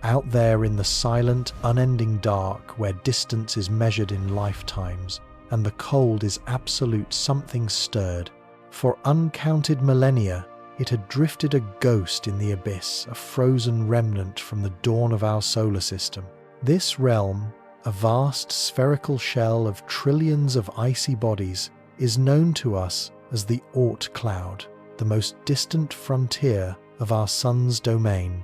out there in the silent, unending dark where distance is measured in lifetimes and the cold is absolute, something stirred. For uncounted millennia, it had drifted a ghost in the abyss, a frozen remnant from the dawn of our solar system. This realm, a vast spherical shell of trillions of icy bodies, is known to us as the Oort cloud, the most distant frontier of our sun's domain.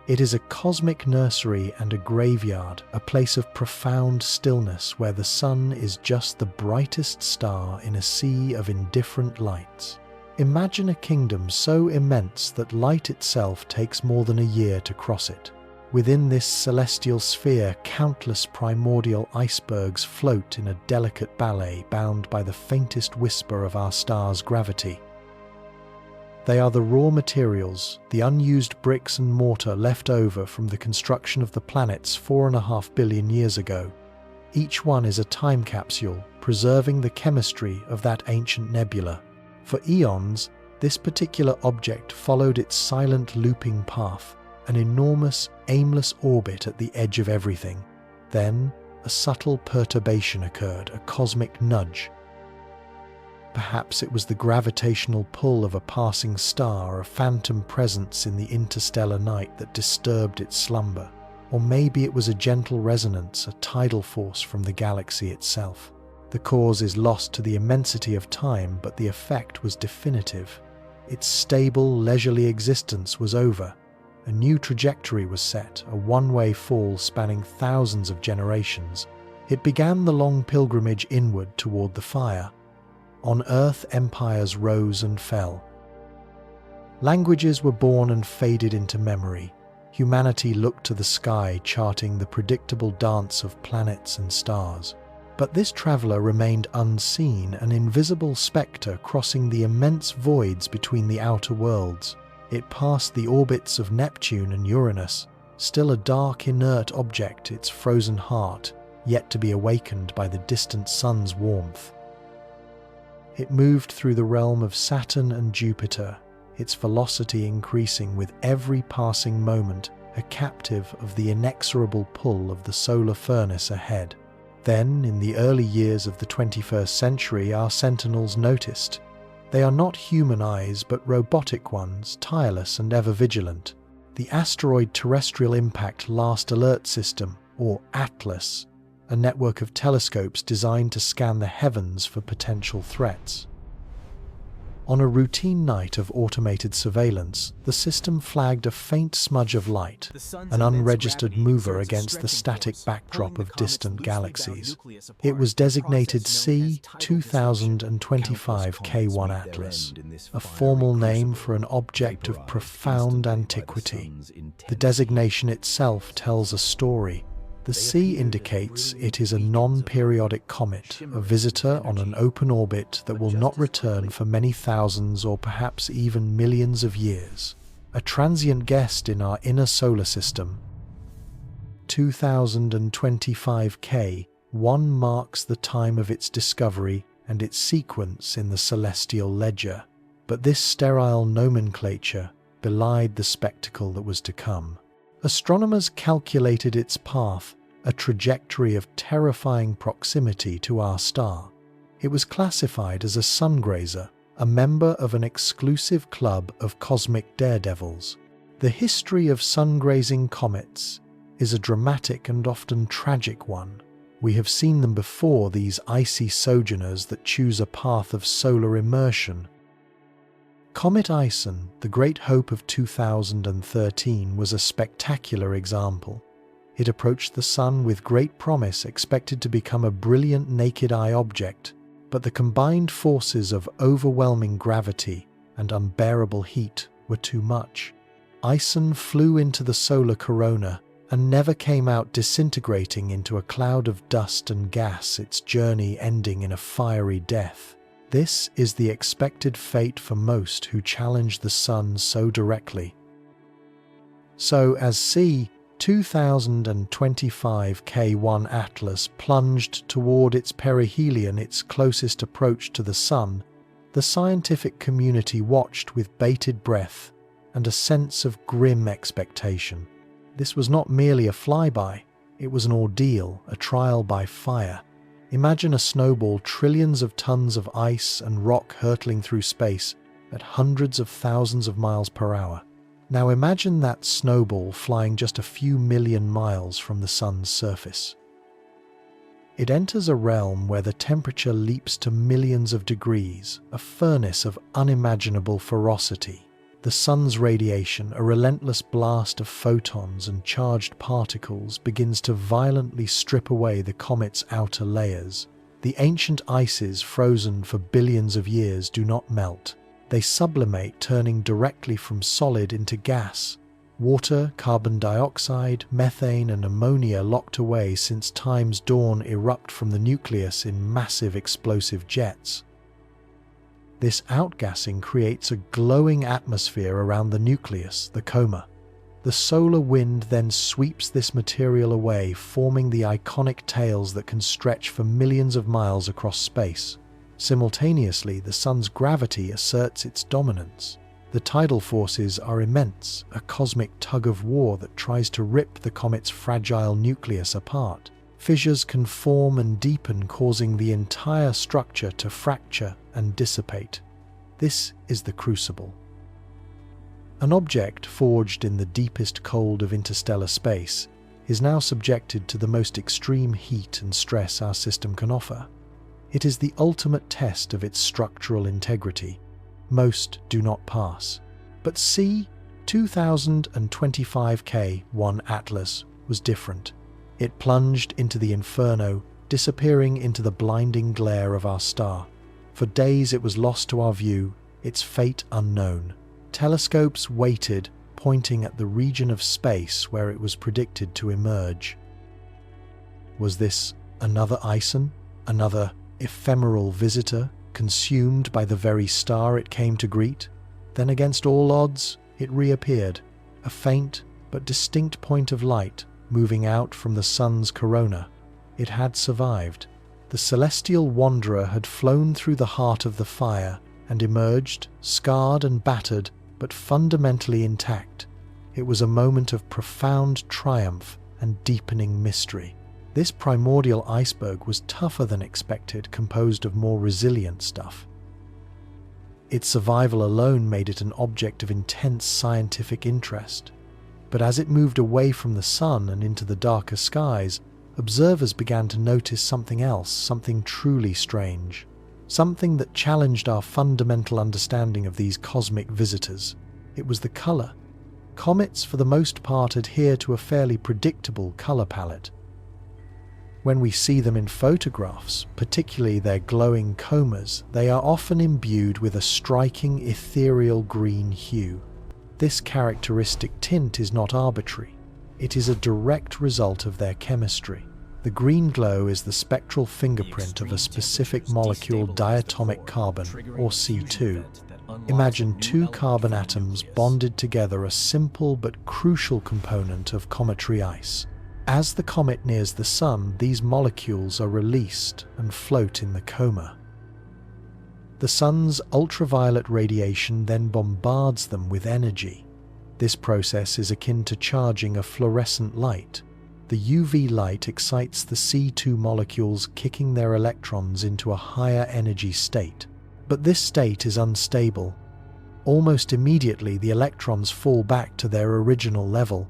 It is a cosmic nursery and a graveyard, a place of profound stillness where the sun is just the brightest star in a sea of indifferent lights. Imagine a kingdom so immense that light itself takes more than a year to cross it. Within this celestial sphere, countless primordial icebergs float in a delicate ballet bound by the faintest whisper of our star's gravity. They are the raw materials, the unused bricks and mortar left over from the construction of the planets 4.5 billion years ago. Each one is a time capsule, preserving the chemistry of that ancient nebula. For eons, this particular object followed its silent looping path, an enormous, aimless orbit at the edge of everything. Then, a subtle perturbation occurred, a cosmic nudge. Perhaps it was the gravitational pull of a passing star, a phantom presence in the interstellar night that disturbed its slumber. Or maybe it was a gentle resonance, a tidal force from the galaxy itself. The cause is lost to the immensity of time, but the effect was definitive. Its stable, leisurely existence was over. A new trajectory was set, a one-way fall spanning thousands of generations. It began the long pilgrimage inward toward the fire. On Earth, empires rose and fell. Languages were born and faded into memory. Humanity looked to the sky, charting the predictable dance of planets and stars. But this traveler remained unseen, an invisible spectre crossing the immense voids between the outer worlds. It passed the orbits of Neptune and Uranus, still a dark, inert object, its frozen heart, yet to be awakened by the distant sun's warmth. It moved through the realm of Saturn and Jupiter, its velocity increasing with every passing moment, a captive of the inexorable pull of the solar furnace ahead. Then, in the early years of the 21st century, our sentinels noticed. They are not human eyes, but robotic ones, tireless and ever vigilant. The Asteroid Terrestrial Impact Last Alert System, or ATLAS, a network of telescopes designed to scan the heavens for potential threats. On a routine night of automated surveillance, the system flagged a faint smudge of light, an unregistered mover against the static backdrop of distant galaxies. It was designated C2025K1 Atlas, a formal name for an object of profound antiquity. The designation itself tells a story. The C indicates it is a non-periodic comet, a visitor on an open orbit that will not return for many thousands or perhaps even millions of years. A transient guest in our inner solar system. 2025K1 marks the time of its discovery and its sequence in the celestial ledger. But this sterile nomenclature belied the spectacle that was to come. Astronomers calculated its path, a trajectory of terrifying proximity to our star. It was classified as a sungrazer, a member of an exclusive club of cosmic daredevils. The history of sun-grazing comets is a dramatic and often tragic one. We have seen them before, these icy sojourners that choose a path of solar immersion. Comet Ison, the great hope of 2013, was a spectacular example. It approached the Sun with great promise, expected to become a brilliant naked-eye object, but the combined forces of overwhelming gravity and unbearable heat were too much. Ison flew into the solar corona and never came out, disintegrating into a cloud of dust and gas, its journey ending in a fiery death. This is the expected fate for most who challenge the Sun so directly. So, as C2025K1 Atlas plunged toward its perihelion, its closest approach to the Sun, the scientific community watched with bated breath and a sense of grim expectation. This was not merely a flyby, it was an ordeal, a trial by fire. Imagine a snowball trillions of tons of ice and rock hurtling through space at hundreds of thousands of miles per hour. Now imagine that snowball flying just a few million miles from the sun's surface. It enters a realm where the temperature leaps to millions of degrees, a furnace of unimaginable ferocity. The sun's radiation, a relentless blast of photons and charged particles, begins to violently strip away the comet's outer layers. The ancient ices, frozen for billions of years, do not melt. They sublimate, turning directly from solid into gas. Water, carbon dioxide, methane and ammonia, locked away since time's dawn, erupt from the nucleus in massive explosive jets. This outgassing creates a glowing atmosphere around the nucleus, the coma. The solar wind then sweeps this material away, forming the iconic tails that can stretch for millions of miles across space. Simultaneously, the sun's gravity asserts its dominance. The tidal forces are immense, a cosmic tug-of-war that tries to rip the comet's fragile nucleus apart. Fissures can form and deepen, causing the entire structure to fracture and dissipate. This is the crucible. An object forged in the deepest cold of interstellar space is now subjected to the most extreme heat and stress our system can offer. It is the ultimate test of its structural integrity. Most do not pass. But C 2025K1 Atlas was different. It plunged into the inferno, disappearing into the blinding glare of our star. For days it was lost to our view, its fate unknown. Telescopes waited, pointing at the region of space where it was predicted to emerge. Was this another Ison? Another ephemeral visitor, consumed by the very star it came to greet? Then against all odds, it reappeared, a faint but distinct point of light moving out from the sun's corona. It had survived. The celestial wanderer had flown through the heart of the fire and emerged, scarred and battered, but fundamentally intact. It was a moment of profound triumph and deepening mystery. This primordial iceberg was tougher than expected, composed of more resilient stuff. Its survival alone made it an object of intense scientific interest. But as it moved away from the sun and into the darker skies, observers began to notice something else, something truly strange. Something that challenged our fundamental understanding of these cosmic visitors. It was the color. Comets, for the most part, adhere to a fairly predictable color palette. When we see them in photographs, particularly their glowing comas, they are often imbued with a striking ethereal green hue. This characteristic tint is not arbitrary. It is a direct result of their chemistry. The green glow is the spectral fingerprint of a specific molecule, diatomic carbon, or C2. Imagine two carbon atoms bonded together, a simple but crucial component of cometary ice. As the comet nears the sun, these molecules are released and float in the coma. The sun's ultraviolet radiation then bombards them with energy. This process is akin to charging a fluorescent light. The UV light excites the C2 molecules, kicking their electrons into a higher energy state. But this state is unstable. Almost immediately, the electrons fall back to their original level.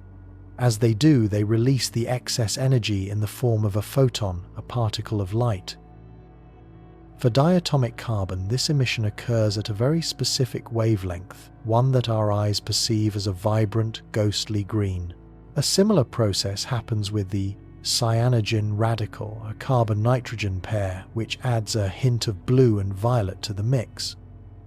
As they do, they release the excess energy in the form of a photon, a particle of light. For diatomic carbon, this emission occurs at a very specific wavelength, one that our eyes perceive as a vibrant, ghostly green. A similar process happens with the cyanogen radical, a carbon-nitrogen pair, which adds a hint of blue and violet to the mix.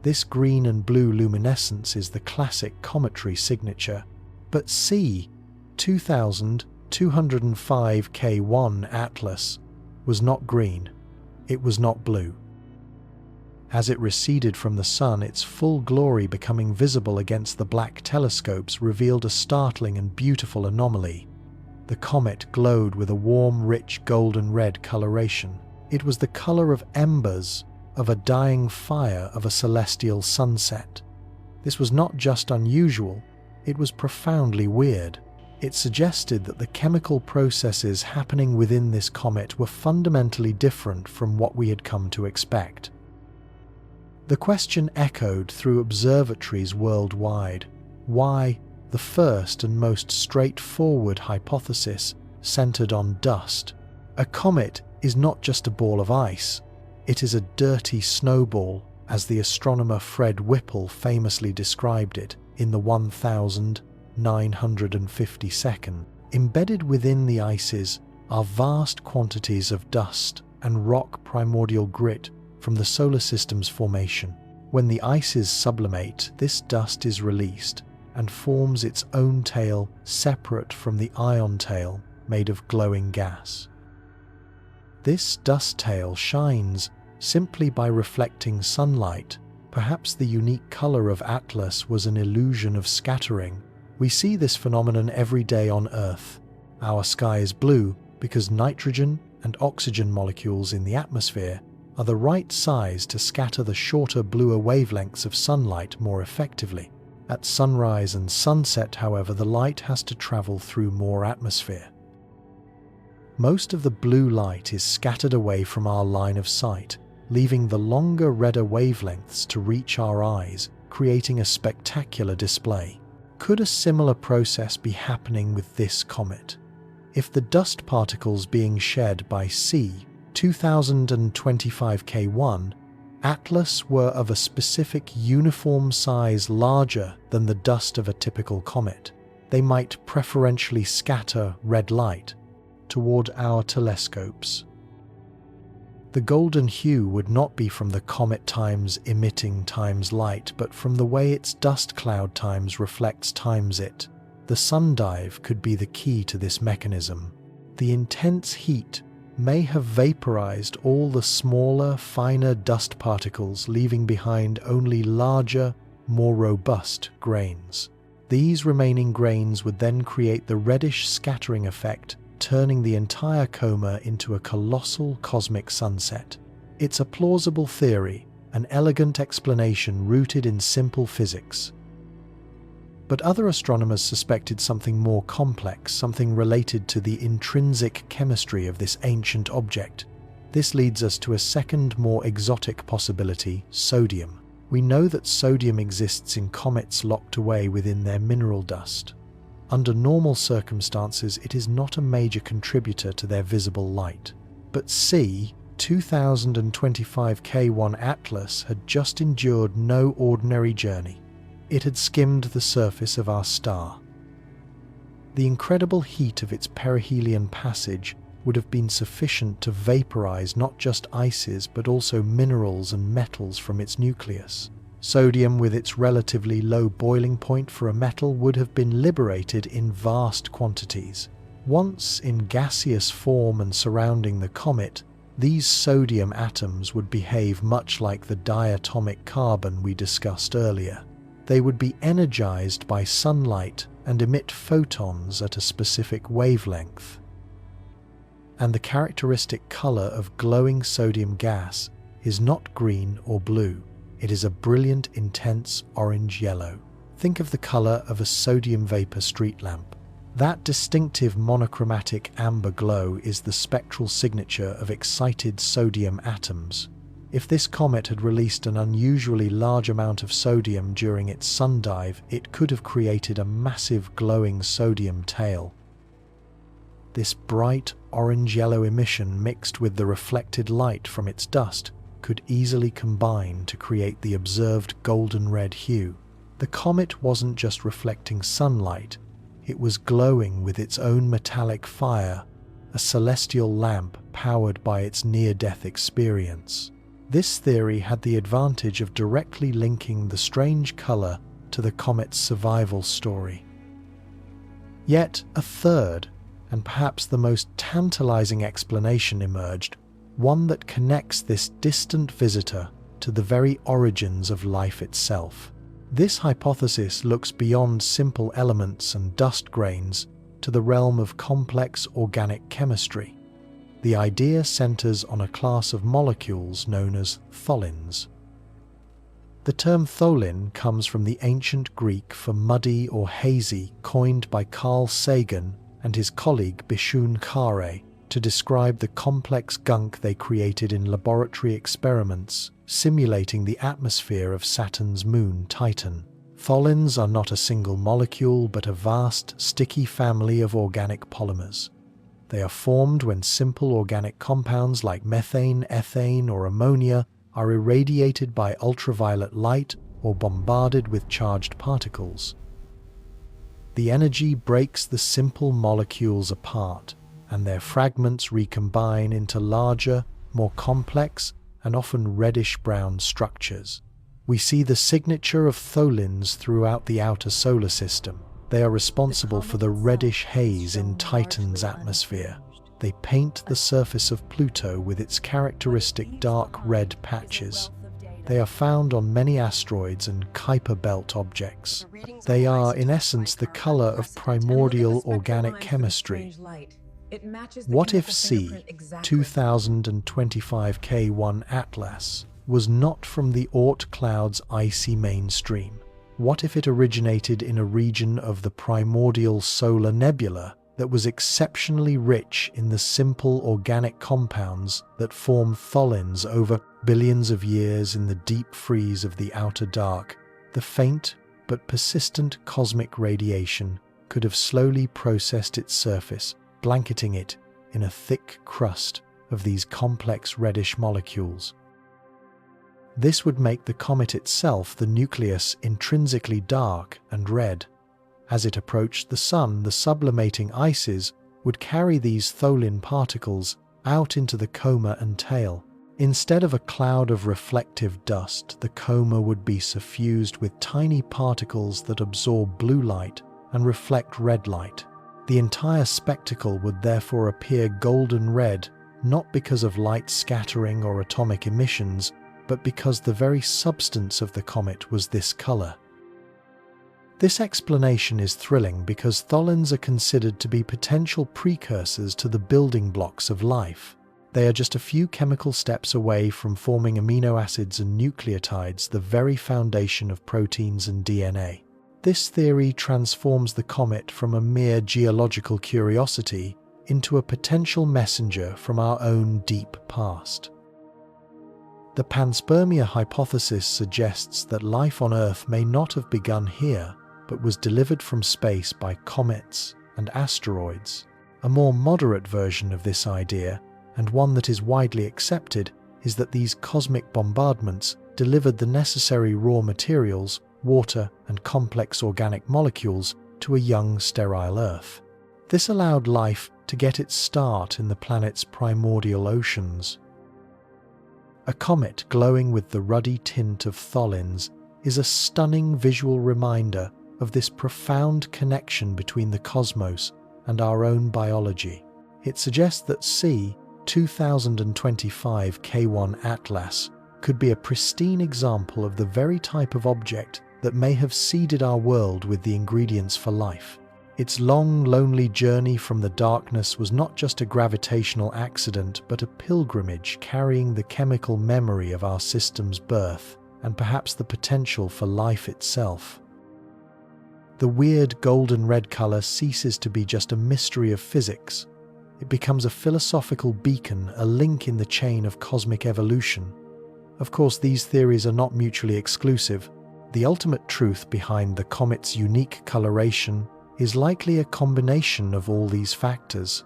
This green and blue luminescence is the classic cometary signature. But C 2205K1 Atlas was not green. It was not blue. As it receded from the sun, its full glory becoming visible against the black telescopes revealed a startling and beautiful anomaly. The comet glowed with a warm, rich golden red coloration. It was the color of embers of a dying fire of a celestial sunset. This was not just unusual, it was profoundly weird. It suggested that the chemical processes happening within this comet were fundamentally different from what we had come to expect. The question echoed through observatories worldwide. Why? The first and most straightforward hypothesis centered on dust. A comet is not just a ball of ice, it is a dirty snowball, as the astronomer Fred Whipple famously described it in the 1952. Embedded within the ices are vast quantities of dust and rock primordial grit from the solar system's formation. When the ices sublimate, this dust is released and forms its own tail separate from the ion tail made of glowing gas. This dust tail shines simply by reflecting sunlight. Perhaps the unique color of Atlas was an illusion of scattering. We see this phenomenon every day on Earth. Our sky is blue because nitrogen and oxygen molecules in the atmosphere are the right size to scatter the shorter, bluer wavelengths of sunlight more effectively. At sunrise and sunset, however, the light has to travel through more atmosphere. Most of the blue light is scattered away from our line of sight, leaving the longer, redder wavelengths to reach our eyes, creating a spectacular display. Could a similar process be happening with this comet? If the dust particles being shed by C 2025 K1 Atlas were of a specific uniform size larger than the dust of a typical comet, they might preferentially scatter red light toward our telescopes. The golden hue would not be from the comet times emitting times light, but from the way its dust cloud times reflects times it. The sun dive could be the key to this mechanism. The intense heat may have vaporized all the smaller, finer dust particles, leaving behind only larger, more robust grains. These remaining grains would then create the reddish scattering effect, turning the entire coma into a colossal cosmic sunset. It's a plausible theory, an elegant explanation rooted in simple physics. But other astronomers suspected something more complex, something related to the intrinsic chemistry of this ancient object. This leads us to a second, more exotic possibility: sodium. We know that sodium exists in comets locked away within their mineral dust. Under normal circumstances, it is not a major contributor to their visible light. But C 2025 K1 Atlas had just endured no ordinary journey. It had skimmed the surface of our star. The incredible heat of its perihelion passage would have been sufficient to vaporize not just ices but also minerals and metals from its nucleus. Sodium, with its relatively low boiling point for a metal, would have been liberated in vast quantities. Once in gaseous form and surrounding the comet, these sodium atoms would behave much like the diatomic carbon we discussed earlier. They would be energized by sunlight and emit photons at a specific wavelength. And the characteristic color of glowing sodium gas is not green or blue. It is a brilliant, intense orange-yellow. Think of the color of a sodium vapor street lamp. That distinctive monochromatic amber glow is the spectral signature of excited sodium atoms. If this comet had released an unusually large amount of sodium during its sun dive, it could have created a massive glowing sodium tail. This bright orange-yellow emission mixed with the reflected light from its dust could easily combine to create the observed golden-red hue. The comet wasn't just reflecting sunlight, it was glowing with its own metallic fire, a celestial lamp powered by its near-death experience. This theory had the advantage of directly linking the strange color to the comet's survival story. Yet a third, and perhaps the most tantalizing explanation emerged, one that connects this distant visitor to the very origins of life itself. This hypothesis looks beyond simple elements and dust grains to the realm of complex organic chemistry. The idea centers on a class of molecules known as tholins. The term tholin comes from the ancient Greek for muddy or hazy, coined by Carl Sagan and his colleague Bishun Khare to describe the complex gunk they created in laboratory experiments simulating the atmosphere of Saturn's moon Titan. Tholins are not a single molecule but a vast, sticky family of organic polymers. They are formed when simple organic compounds like methane, ethane, or ammonia are irradiated by ultraviolet light or bombarded with charged particles. The energy breaks the simple molecules apart, and their fragments recombine into larger, more complex, and often reddish-brown structures. We see the signature of tholins throughout the outer solar system. They are responsible for the reddish haze in Titan's atmosphere. They paint the surface of Pluto with its characteristic dark red patches. They are found on many asteroids and Kuiper belt objects. They are, in essence, the color of primordial organic chemistry. What if C 2025 K1 Atlas was not from the Oort cloud's icy mainstream? What if it originated in a region of the primordial solar nebula that was exceptionally rich in the simple organic compounds that form tholins over billions of years in the deep freeze of the outer dark? The faint but persistent cosmic radiation could have slowly processed its surface, blanketing it in a thick crust of these complex reddish molecules. This would make the comet itself, the nucleus, intrinsically dark and red. As it approached the Sun, the sublimating ices would carry these tholin particles out into the coma and tail. Instead of a cloud of reflective dust, the coma would be suffused with tiny particles that absorb blue light and reflect red light. The entire spectacle would therefore appear golden red, not because of light scattering or atomic emissions, but because the very substance of the comet was this color. This explanation is thrilling because tholins are considered to be potential precursors to the building blocks of life. They are just a few chemical steps away from forming amino acids and nucleotides, the very foundation of proteins and DNA. This theory transforms the comet from a mere geological curiosity into a potential messenger from our own deep past. The panspermia hypothesis suggests that life on Earth may not have begun here, but was delivered from space by comets and asteroids. A more moderate version of this idea, and one that is widely accepted, is that these cosmic bombardments delivered the necessary raw materials, water and complex organic molecules, to a young, sterile Earth. This allowed life to get its start in the planet's primordial oceans. A comet glowing with the ruddy tint of tholins is a stunning visual reminder of this profound connection between the cosmos and our own biology. It suggests that C 2025 K1 Atlas could be a pristine example of the very type of object that may have seeded our world with the ingredients for life. Its long, lonely journey from the darkness was not just a gravitational accident, but a pilgrimage carrying the chemical memory of our system's birth, and perhaps the potential for life itself. The weird golden red color ceases to be just a mystery of physics. It becomes a philosophical beacon, a link in the chain of cosmic evolution. Of course, these theories are not mutually exclusive. The ultimate truth behind the comet's unique coloration is likely a combination of all these factors.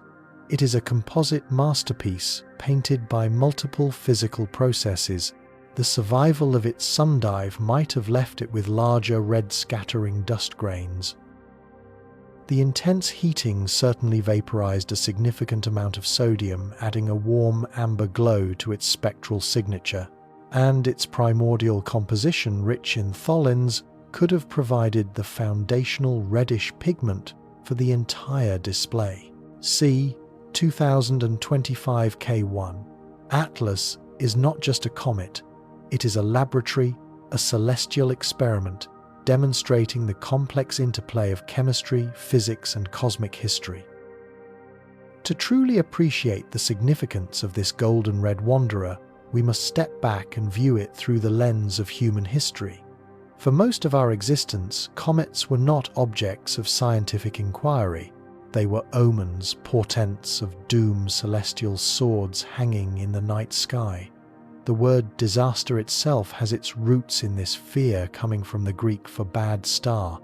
It is a composite masterpiece painted by multiple physical processes. The survival of its sundive might have left it with larger red scattering dust grains. The intense heating certainly vaporized a significant amount of sodium, adding a warm amber glow to its spectral signature, and its primordial composition, rich in tholins, could have provided the foundational reddish pigment for the entire display. C 2025 K1 Atlas is not just a comet, it is a laboratory, a celestial experiment, demonstrating the complex interplay of chemistry, physics, and cosmic history. To truly appreciate the significance of this golden red wanderer, we must step back and view it through the lens of human history. For most of our existence, comets were not objects of scientific inquiry. They were omens, portents of doom, celestial swords hanging in the night sky. The word disaster itself has its roots in this fear, coming from the Greek for bad star.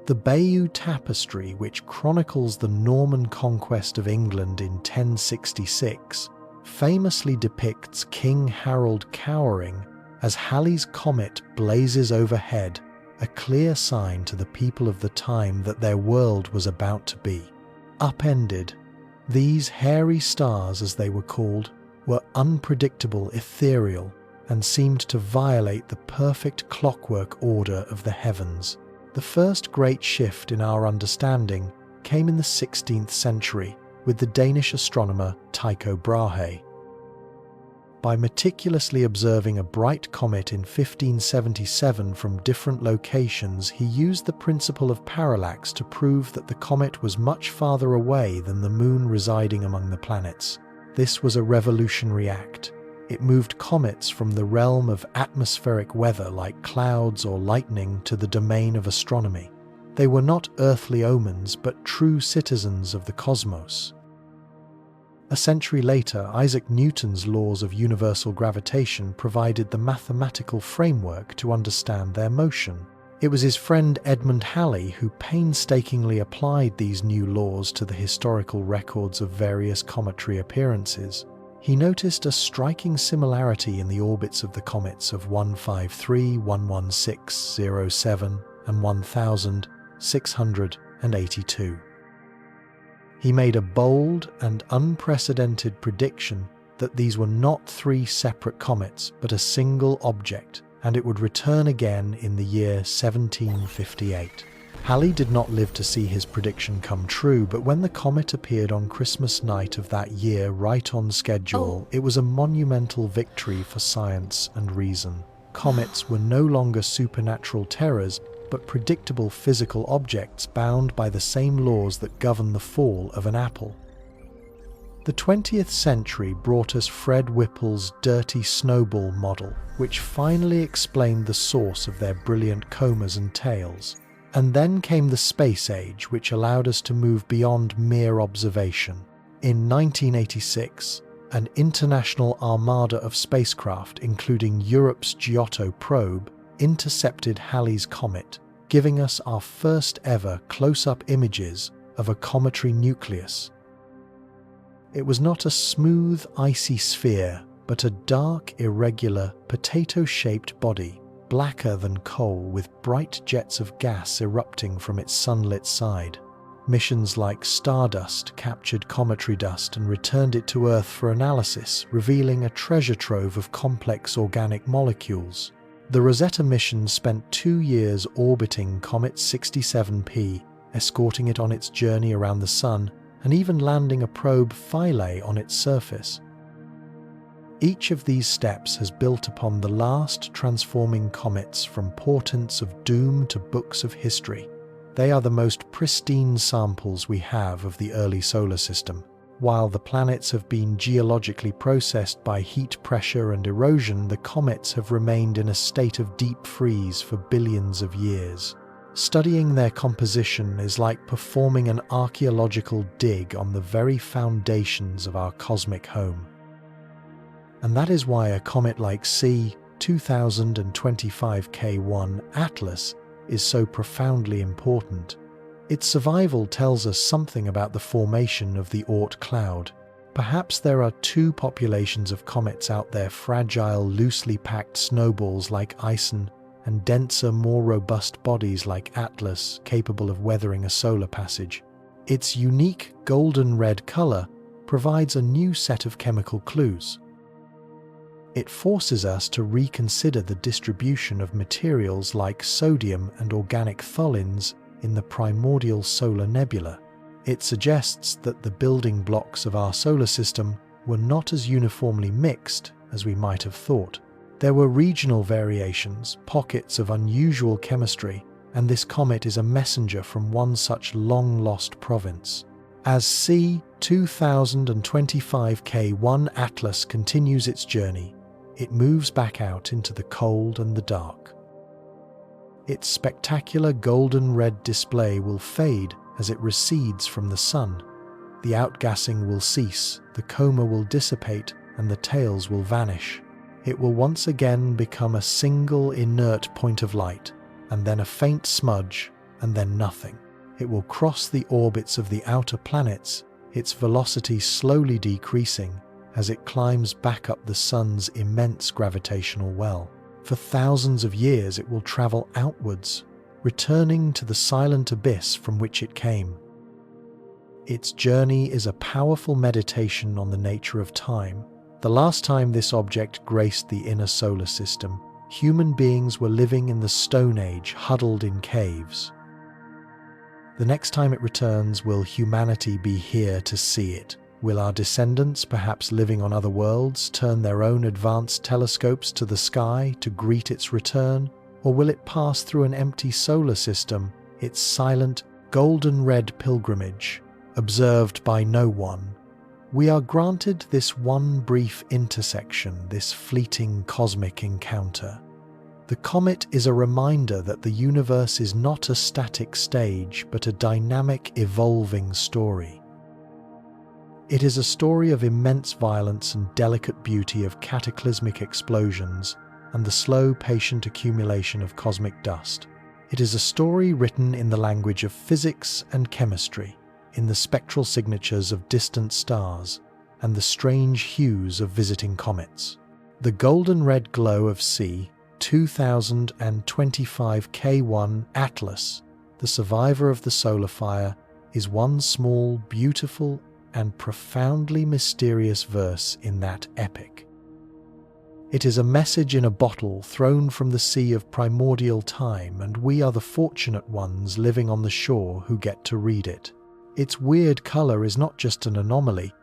The Bayeux Tapestry, which chronicles the Norman conquest of England in 1066, famously depicts King Harold cowering as Halley's comet blazes overhead, a clear sign to the people of the time that their world was about to be upended. These hairy stars, as they were called, were unpredictable, ethereal, and seemed to violate the perfect clockwork order of the heavens. The first great shift in our understanding came in the 16th century with the Danish astronomer Tycho Brahe. By meticulously observing a bright comet in 1577 from different locations, he used the principle of parallax to prove that the comet was much farther away than the Moon residing among the planets. This was a revolutionary act. It moved comets from the realm of atmospheric weather like clouds or lightning to the domain of astronomy. They were not earthly omens, but true citizens of the cosmos. A century later, Isaac Newton's laws of universal gravitation provided the mathematical framework to understand their motion. It was his friend Edmund Halley who painstakingly applied these new laws to the historical records of various cometary appearances. He noticed a striking similarity in the orbits of the comets of 153, 11607, and 1682. He made a bold and unprecedented prediction that these were not three separate comets, but a single object, and it would return again in the year 1758. Halley did not live to see his prediction come true, but when the comet appeared on Christmas night of that year right on schedule, it was a monumental victory for science and reason. Comets were no longer supernatural terrors, but predictable physical objects bound by the same laws that govern the fall of an apple. The 20th century brought us Fred Whipple's dirty snowball model, which finally explained the source of their brilliant comas and tails. And then came the space age, which allowed us to move beyond mere observation. In 1986, an international armada of spacecraft, including Europe's Giotto probe, intercepted Halley's comet, giving us our first ever close-up images of a cometary nucleus. It was not a smooth, icy sphere, but a dark, irregular, potato-shaped body, blacker than coal, with bright jets of gas erupting from its sunlit side. Missions like Stardust captured cometary dust and returned it to Earth for analysis, revealing a treasure trove of complex organic molecules. The Rosetta mission spent 2 years orbiting Comet 67P, escorting it on its journey around the Sun, and even landing a probe Philae on its surface. Each of these steps has built upon the last, transforming comets from portents of doom to books of history. They are the most pristine samples we have of the early solar system. While the planets have been geologically processed by heat, pressure, and erosion, the comets have remained in a state of deep freeze for billions of years. Studying their composition is like performing an archaeological dig on the very foundations of our cosmic home. And that is why a comet like C 2025K1 Atlas is so profoundly important. Its survival tells us something about the formation of the Oort cloud. Perhaps there are two populations of comets out there: fragile, loosely packed snowballs like Ison, and denser, more robust bodies like Atlas, capable of weathering a solar passage. Its unique golden red color provides a new set of chemical clues. It forces us to reconsider the distribution of materials like sodium and organic tholins in the primordial solar nebula. It suggests that the building blocks of our solar system were not as uniformly mixed as we might have thought. There were regional variations, pockets of unusual chemistry, and this comet is a messenger from one such long-lost province. As C 2025 K1 Atlas continues its journey. It moves back out into the cold and the dark. Its spectacular golden red display will fade as it recedes from the sun. The outgassing will cease, the coma will dissipate, and the tails will vanish. It will once again become a single inert point of light, and then a faint smudge, and then nothing. It will cross the orbits of the outer planets, its velocity slowly decreasing as it climbs back up the sun's immense gravitational well. For thousands of years it will travel outwards, returning to the silent abyss from which it came. Its journey is a powerful meditation on the nature of time. The last time this object graced the inner solar system, human beings were living in the Stone Age, huddled in caves. The next time it returns, will humanity be here to see it? Will our descendants, perhaps living on other worlds, turn their own advanced telescopes to the sky to greet its return? Or will it pass through an empty solar system, its silent, golden red pilgrimage, observed by no one? We are granted this one brief intersection, this fleeting cosmic encounter. The comet is a reminder that the universe is not a static stage, but a dynamic, evolving story. It is a story of immense violence and delicate beauty, of cataclysmic explosions and the slow, patient accumulation of cosmic dust. It is a story written in the language of physics and chemistry, in the spectral signatures of distant stars and the strange hues of visiting comets. The golden red glow of C. 2025 K1 Atlas, the survivor of the solar fire, is one small, beautiful, and profoundly mysterious verse in that epic. It is a message in a bottle thrown from the sea of primordial time, and we are the fortunate ones living on the shore who get to read it. Its weird color is not just an anomaly,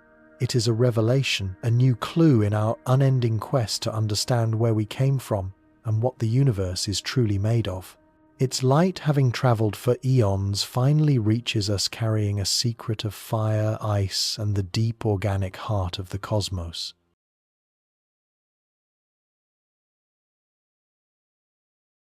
it is a revelation, a new clue in our unending quest to understand where we came from and what the universe is truly made of. Its light, having traveled for eons, finally reaches us carrying a secret of fire, ice, and the deep organic heart of the cosmos.